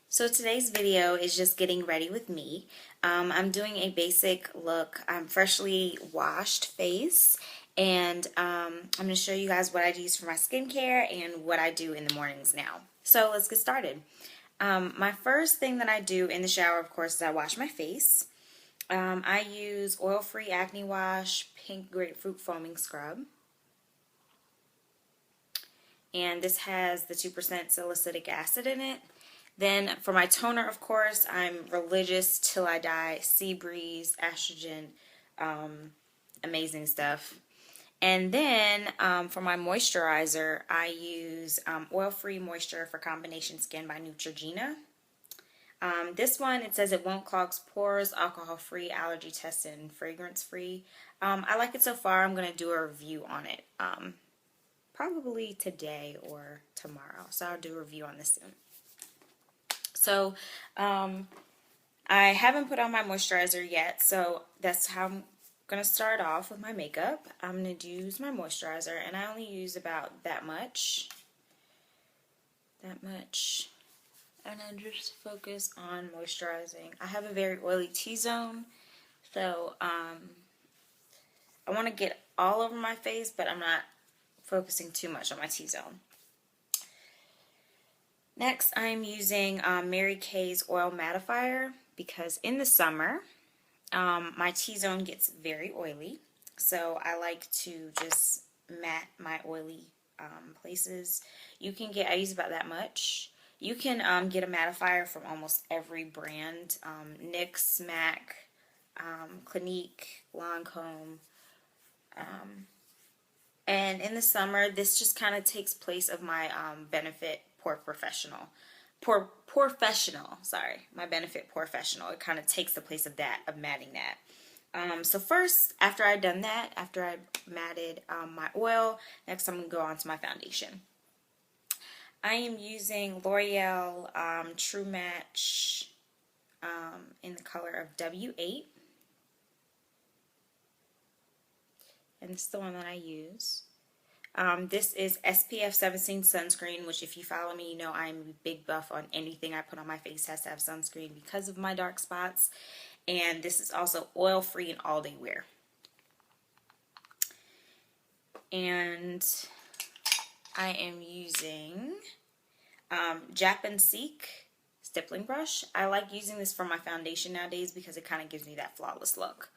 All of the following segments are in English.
So today's video is just getting ready with me. I'm doing a basic look, freshly washed face, and I'm going to show you guys what I use for my skincare and what I do in the mornings now. So let's get started. My first thing that I do in the shower, of course, is I wash my face. I use oil-free acne wash, pink grapefruit foaming scrub. And this has the 2% salicylic acid in it. Then for my toner, of course, I'm Religious Till I Die, Sea Breeze, Estrogen, amazing stuff. And then for my moisturizer, I use Oil-Free Moisture for Combination Skin by Neutrogena. This one, it says it won't clog pores, alcohol-free, allergy-tested, and fragrance-free. I like it so far. I'm going to do a review on it probably today or tomorrow. So I'll do a review on this soon. So I haven't put on my moisturizer yet, so that's how I'm going to start off with my makeup. I'm going to use my moisturizer, and I only use about that much. And I just focus on moisturizing. I have a very oily T-zone, so I want to get all over my face, but I'm not focusing too much on my T-zone. Next, I'm using Mary Kay's Oil Mattifier because in the summer, my T-zone gets very oily. So I like to just matte my oily places. You can get, I use about that much. You can get a mattifier from almost every brand. NYX, MAC, Clinique, Lancome. And in the summer, this just kind of takes place of my Benefit Professional, sorry, my Benefit Professional. It kind of takes the place of that, of matting that. So first, after I've done that, after I matted my oil, next I'm going to go on to my foundation. I am using L'Oreal True Match in the color of W8. And this is the one that I use. This is SPF 17 sunscreen, which if you follow me, you know I'm a big buff on anything I put on my face has to have sunscreen because of my dark spots. And this is also oil-free and all-day wear. And I am using Japan Seek stippling brush. I like using this for my foundation nowadays because it kind of gives me that flawless look.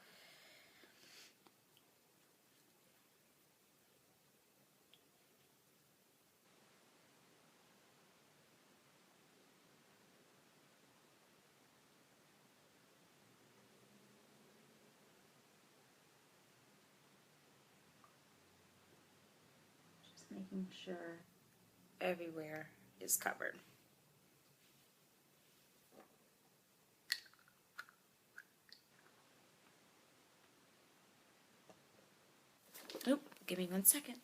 Making sure everywhere is covered. Oop, give me 1 second.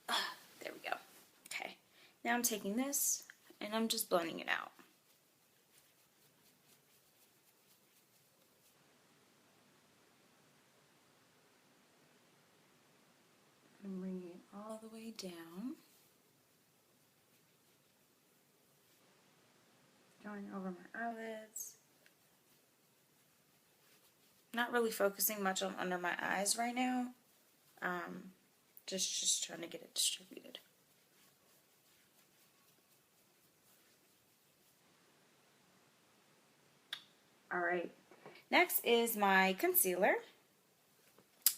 There we go. Okay. Now I'm taking this and I'm just blending it out. I'm bringing it all the way down. Going over my eyelids. Not really focusing much on under my eyes right now. Just trying to get it distributed. Alright. Next is my concealer.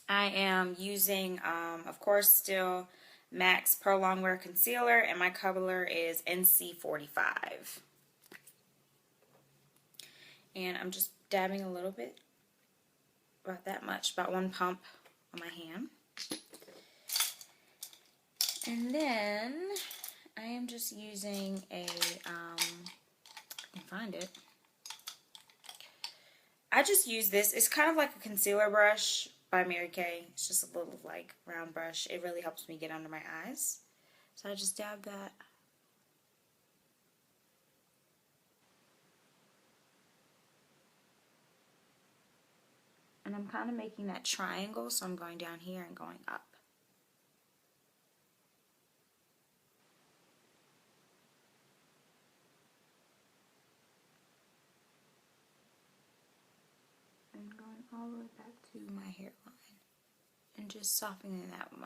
I am using, of course, still MAC's Pro Longwear Concealer, and my color is NC45. And I'm just dabbing a little bit, about that much, about 1 pump on my hand. And then I am just using a, I can find it. I just use this. It's kind of like a concealer brush by Mary Kay. It's just a little like round brush. It really helps me get under my eyes. So I just dab that. And I'm kind of making that triangle, so I'm going down here and going up. all the way back to my hairline and just softening that with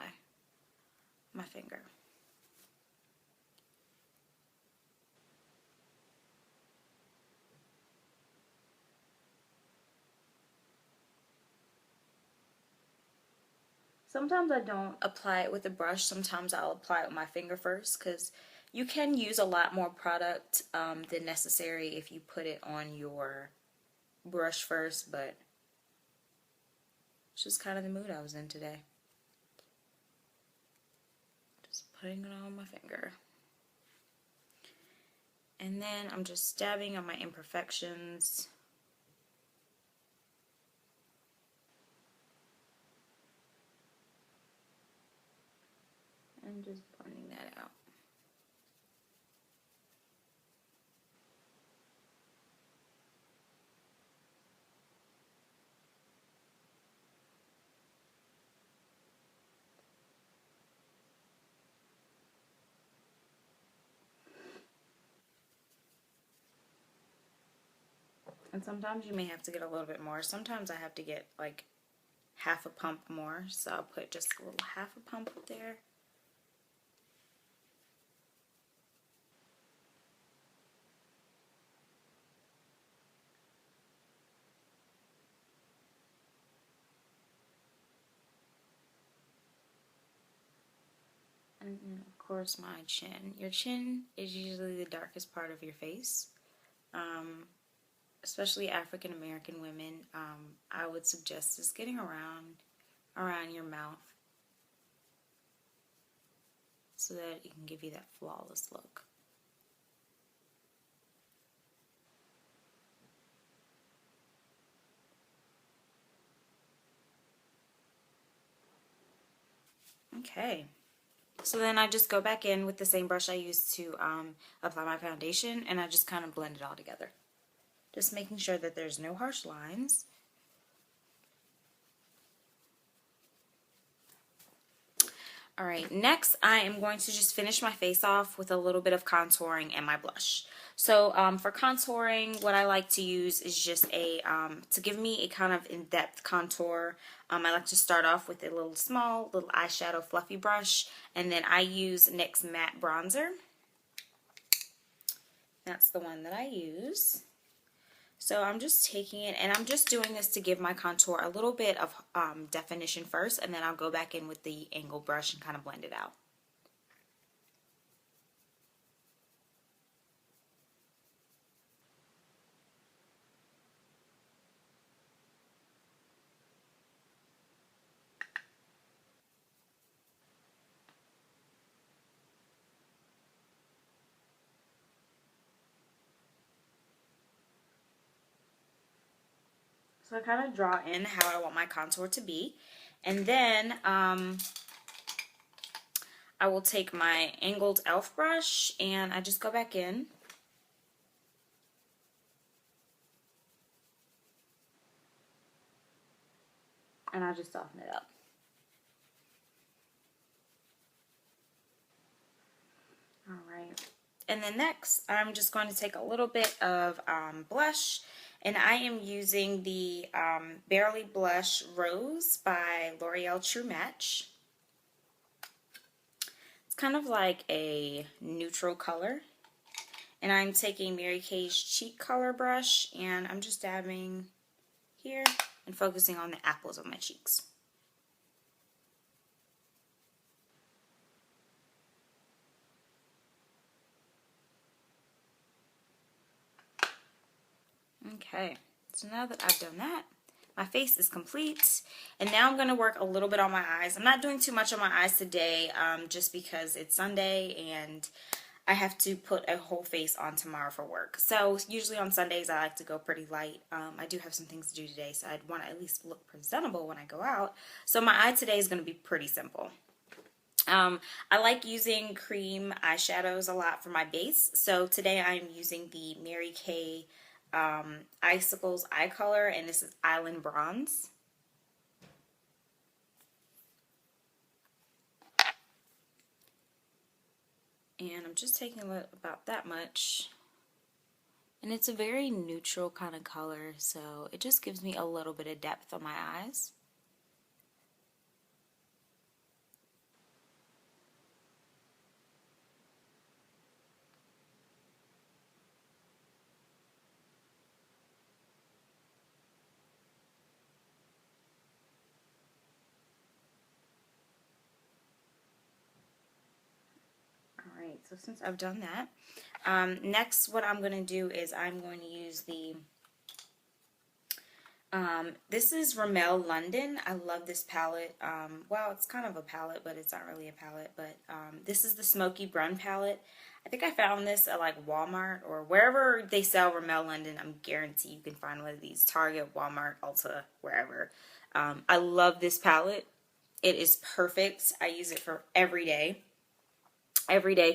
my finger. Sometimes I don't apply it with a brush. Sometimes I'll apply it with my finger first, because you can use a lot more product than necessary if you put it on your brush first, but it's just kind of the mood I was in today. Just putting it on my finger. And then I'm just dabbing on my imperfections. And just blending that out. And sometimes you may have to get a little bit more. Sometimes I have to get like half a pump more. So I'll put just a little half a pump up there. And of course my chin. Your chin is usually the darkest part of your face. Especially African American women, I would suggest just getting around your mouth so that it can give you that flawless look. Okay, so then I just go back in with the same brush I used to apply my foundation, and I just kind of blend it all together. Just making sure that there's no harsh lines. Alright, next I am going to just finish my face off with a little bit of contouring and my blush. So for contouring, what I like to use is just to give me a kind of in-depth contour, I like to start off with a little eyeshadow fluffy brush, and then I use NYX Matte Bronzer. That's the one that I use. So I'm just taking it, and I'm just doing this to give my contour a little bit of definition first, and then I'll go back in with the angle brush and kind of blend it out. So I kind of draw in how I want my contour to be. And then I will take my angled e.l.f. brush and I just go back in. And I just soften it up. Alright. And then next, I'm just going to take a little bit of blush. And I am using the Barely Blush Rose by L'Oreal True Match. It's kind of like a neutral color. And I'm taking Mary Kay's Cheek Color Brush, and I'm just dabbing here and focusing on the apples of my cheeks. Okay, so now that I've done that, my face is complete, and now I'm going to work a little bit on my eyes. I'm not doing too much on my eyes today, just because it's Sunday and I have to put a whole face on tomorrow for work. So usually on Sundays I like to go pretty light. I do have some things to do today, so I'd want to at least look presentable when I go out. So my eye today is going to be pretty simple. I like using cream eyeshadows a lot for my base. So today I'm using the Mary Kay Icicles eye color, and this is Island Bronze. And I'm just taking about that much And it's a very neutral kind of color, so it just gives me a little bit of depth on my eyes. Alright, so since I've done that, next what I'm going to do is I'm going to use the this is Rimmel London. I love this palette. Well, it's kind of a palette, but it's not really a palette. But this is the Smoky Brun palette. I think I found this at like Walmart or wherever they sell Rimmel London. I'm guaranteed you can find one of these. Target, Walmart, Ulta, wherever. I love this palette. It is perfect. I use it for everyday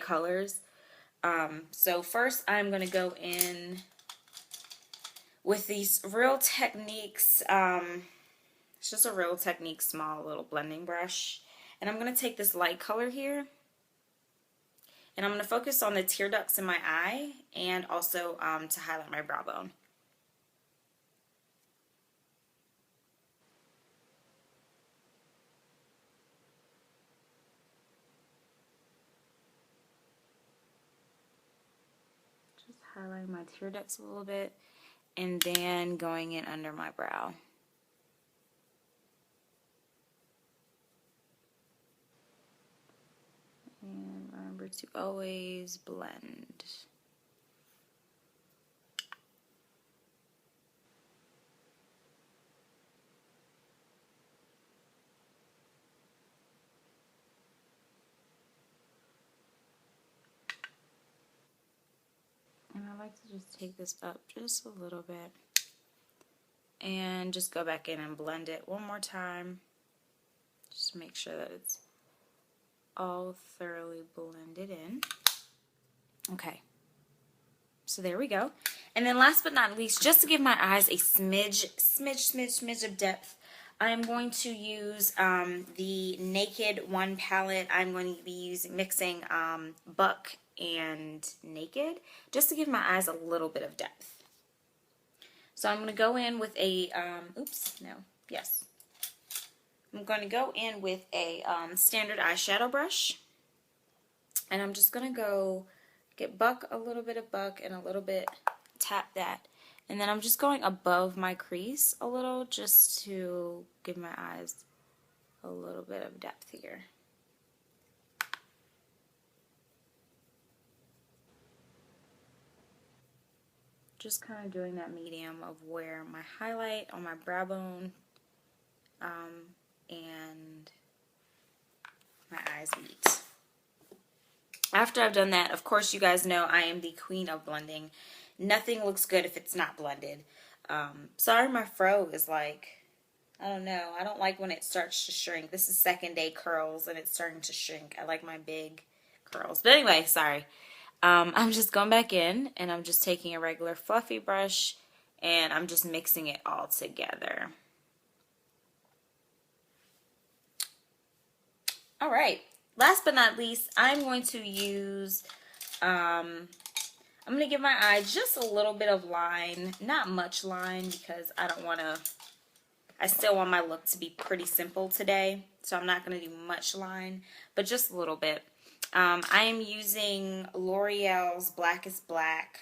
colors. So first I'm going to go in with these Real Techniques, it's just a Real Techniques small little blending brush. And I'm going to take this light color here, and I'm going to focus on the tear ducts in my eye and also to highlight my brow bone. Just highlighting my tear ducts a little bit, and then going in under my brow. And remember to always blend. And I like to just take this up just a little bit and just go back in and blend it one more time. Just make sure that it's all thoroughly blended in. Okay, so there we go. And then last but not least, just to give my eyes a smidge of depth, I'm going to use the Naked One palette. I'm going to be mixing Buck and Naked, just to give my eyes a little bit of depth. So I'm going to go in with a, I'm going to go in with a standard eyeshadow brush. And I'm just going to go get Buck, a little bit of Buck, and a little bit, tap that. And then I'm just going above my crease a little, just to give my eyes a little bit of depth here. Just kind of doing that medium of where my highlight on my brow bone and my eyes meet. After I've done that, of course you guys know I am the queen of blending. Nothing looks good if it's not blended. Sorry my fro is like, I don't know. I don't like when it starts to shrink. This is second day curls and it's starting to shrink. I like my big curls. But anyway, sorry. I'm just going back in and I'm just taking a regular fluffy brush and I'm just mixing it all together. Alright, last but not least, I'm going to use, I'm going to give my eye just a little bit of line, not much line because I still want my look to be pretty simple today, so I'm not going to do much line, but just a little bit. I am using L'Oreal's Black is Black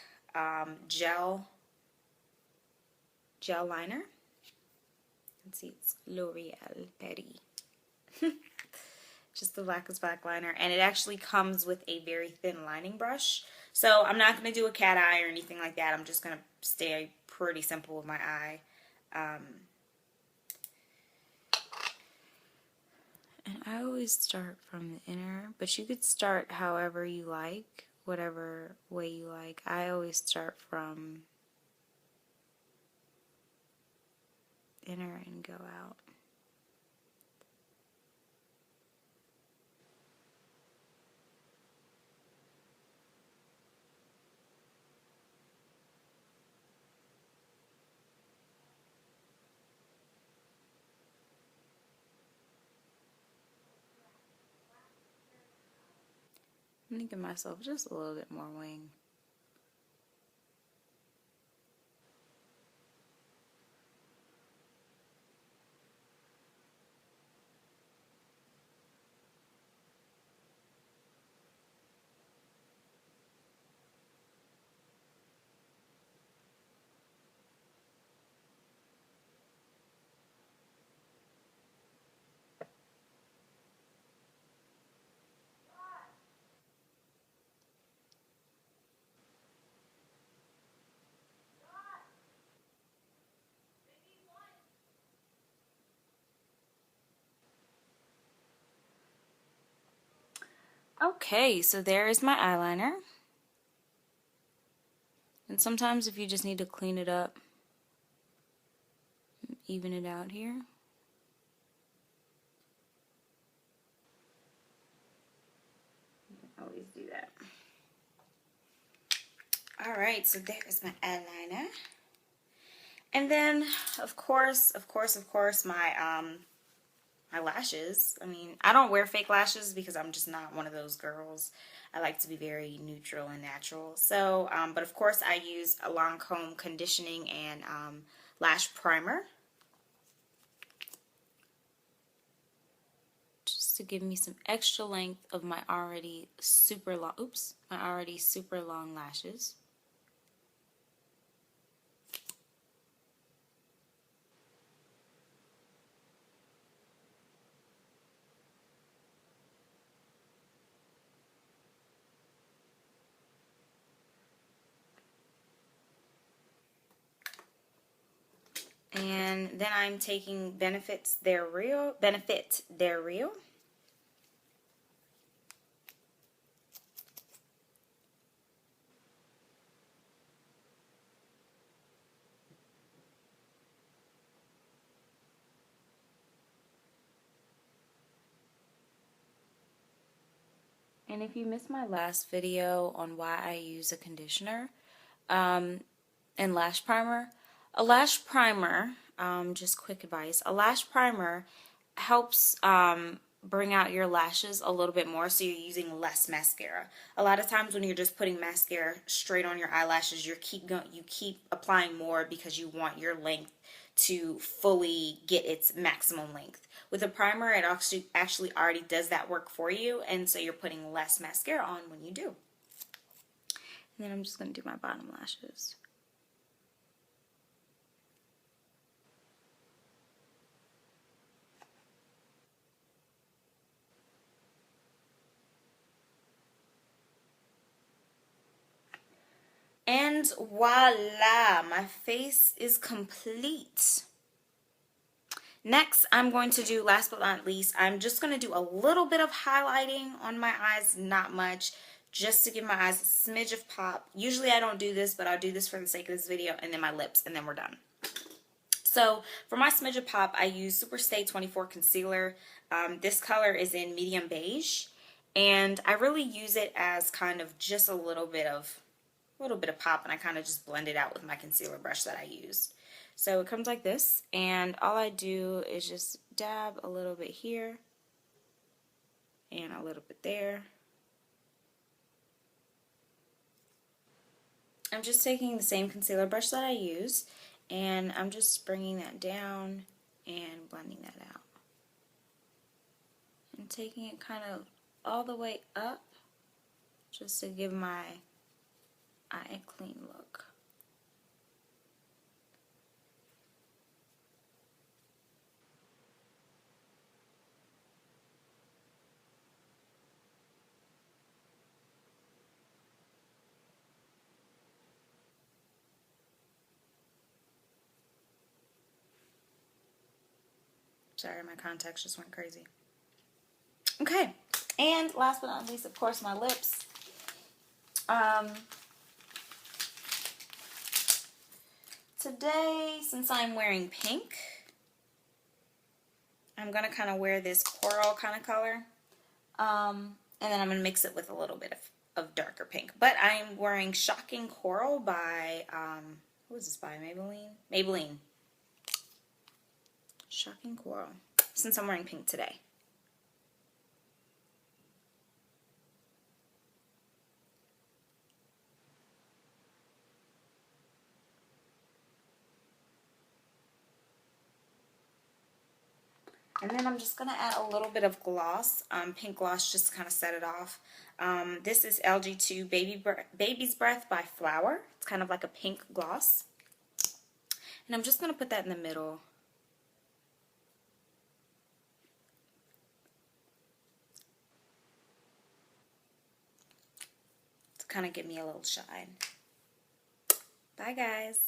gel liner. Let's see, it's L'Oreal Paris. Just the Black is Black liner, and it actually comes with a very thin lining brush. So I'm not going to do a cat eye or anything like that. I'm just going to stay pretty simple with my eye. And I always start from the inner, but you could start however you like, whatever way you like. I always start from inner and go out. I'm going to give myself just a little bit more wing. Okay, so there is my eyeliner. And sometimes if you just need to clean it up, even it out here. Always do that. Alright, so there is my eyeliner. And then, of course, my lashes. I mean, I don't wear fake lashes because I'm just not one of those girls. I like to be very neutral and natural. So, but of course I use a Lancome conditioning and lash primer. Just to give me some extra length of my already super long lashes. And then I'm taking Benefit They're Real. And if you missed my last video on why I use a conditioner and lash primer, a lash primer, just quick advice, a lash primer helps bring out your lashes a little bit more, so you're using less mascara. A lot of times when you're just putting mascara straight on your eyelashes, you keep applying more because you want your length to fully get its maximum length. With a primer, it actually already does that work for you, and so you're putting less mascara on when you do. And then I'm just going to do my bottom lashes. And voila, my face is complete. Next, I'm going to do, last but not least, I'm just going to do a little bit of highlighting on my eyes, not much, just to give my eyes a smidge of pop. Usually I don't do this, but I'll do this for the sake of this video, and then my lips, and then we're done. So for my smidge of pop, I use Superstay 24 concealer. This color is in medium beige, and I really use it as kind of just a little bit of pop, and I kind of just blend it out with my concealer brush that I used. So it comes like this, and all I do is just dab a little bit here and a little bit there. I'm just taking the same concealer brush that I used, and I'm just bringing that down and blending that out. And taking it kind of all the way up just to give my eye a clean look. Sorry, my contacts just went crazy. Okay, and last but not least, of course, my lips. Today, since I'm wearing pink, I'm going to kind of wear this coral kind of color. And then I'm going to mix it with a little bit of darker pink. But I'm wearing Shocking Coral by, who is this by? Maybelline? Maybelline. Shocking Coral. Since I'm wearing pink today. And then I'm just going to add a little bit of gloss, pink gloss, just to kind of set it off. This is LG2 Baby's Breath by Flower. It's kind of like a pink gloss. And I'm just going to put that in the middle. To kind of give me a little shine. Bye, guys.